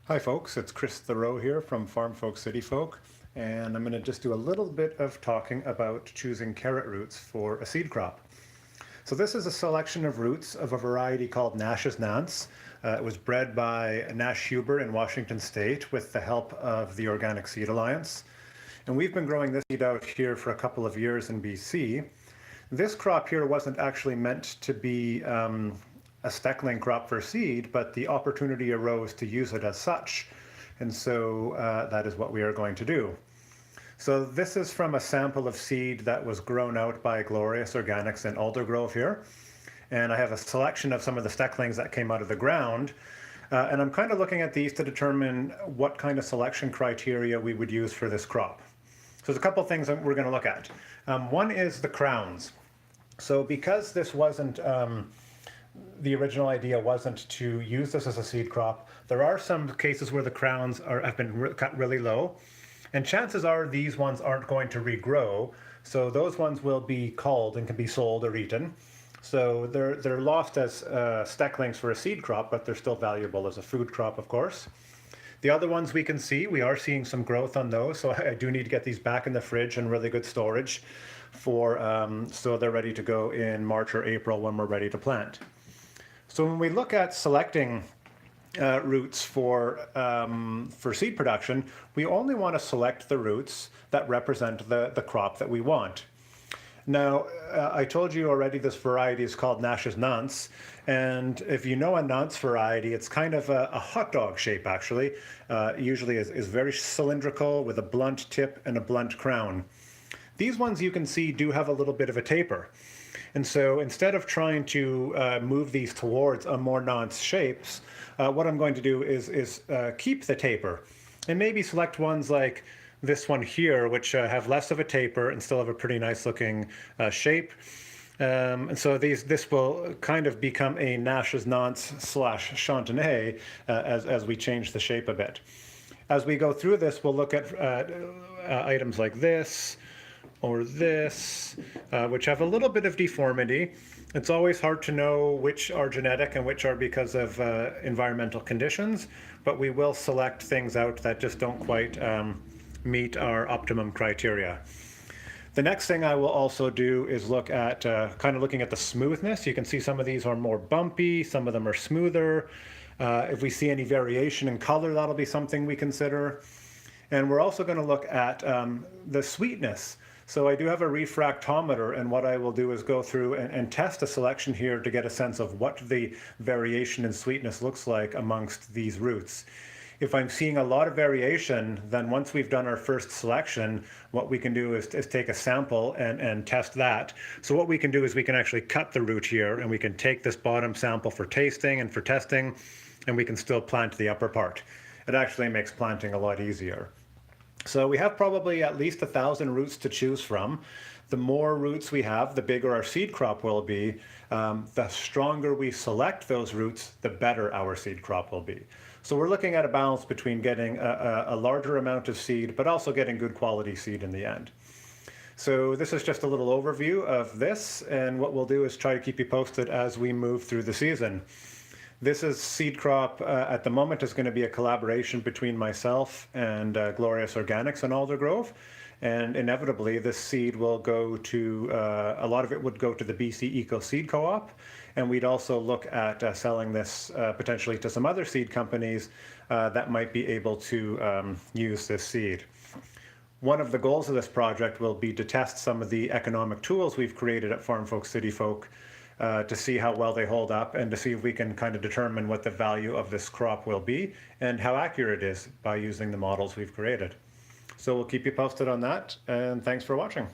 Hi folks, it's Chris Thoreau here from Farm Folk City Folk, and I'm going to just do a little bit of talking about choosing carrot roots for a seed crop. So this is a selection of roots of a variety called Nash's Nance. It was bred by Nash Huber in Washington State with the help of the Organic Seed Alliance. And we've been growing this seed out here for a couple of years in BC. This crop here wasn't actually meant to be a steckling crop for seed, but the opportunity arose to use it as such. And so that is what we are going to do. So this is from a sample of seed that was grown out by Glorious Organics in Aldergrove here. And I have a selection of some of the stecklings that came out of the ground. And I'm kind of looking at these to determine what kind of selection criteria we would use for this crop. So there's a couple things that we're going to look at. One is the crowns. So because this wasn't, the original idea wasn't to use this as a seed crop, there are some cases where the crowns have been cut really low. And chances are these ones aren't going to regrow. So those ones will be culled and can be sold or eaten. So they're lost as stecklings for a seed crop, but they're still valuable as a food crop, of course. The other ones we can see, we are seeing some growth on those. So I do need to get these back in the fridge in really good storage for so they're ready to go in March or April when we're ready to plant. So when we look at selecting roots for seed production, we only want to select the roots that represent the crop that we want. Now, I told you already this variety is called Nash's Nance, and if you know a Nance variety, it's kind of a hot dog shape actually. Usually is very cylindrical with a blunt tip and a blunt crown. These ones you can see do have a little bit of a taper. And so instead of trying to move these towards a more Nance shapes, what I'm going to do is keep the taper and maybe select ones like this one here, which have less of a taper and still have a pretty nice looking shape. And so this will kind of become a Nash's Nance slash Chantenay as we change the shape a bit. As we go through this, we'll look at items like this or this, which have a little bit of deformity. It's always hard to know which are genetic and which are because of environmental conditions, but we will select things out that just don't quite meet our optimum criteria. The next thing I will also do is look at kind of looking at the smoothness. You can see some of these are more bumpy, some of them are smoother. If we see any variation in color, that'll be something we consider. And we're also going to look at the sweetness. So I do have a refractometer, and what I will do is go through and test a selection here to get a sense of what the variation in sweetness looks like amongst these roots. If I'm seeing a lot of variation, then once we've done our first selection, what we can do is take a sample and test that. So what we can do is we can actually cut the root here, and we can take this bottom sample for tasting and for testing, and we can still plant the upper part. It actually makes planting a lot easier. So we have probably at least 1,000 roots to choose from. The more roots we have, the bigger our seed crop will be. The stronger we select those roots, the better our seed crop will be. So we're looking at a balance between getting a larger amount of seed, but also getting good quality seed in the end. So this is just a little overview of this, and what we'll do is try to keep you posted as we move through the season. This is seed crop at the moment is going to be a collaboration between myself and Glorious Organics in Aldergrove. And inevitably this seed will go to, a lot of it would go to the BC Eco Seed Co-op. And we'd also look at selling this potentially to some other seed companies that might be able to use this seed. One of the goals of this project will be to test some of the economic tools we've created at Farm Folk City Folk to see how well they hold up and to see if we can kind of determine what the value of this crop will be and how accurate it is by using the models we've created. So we'll keep you posted on that, and thanks for watching.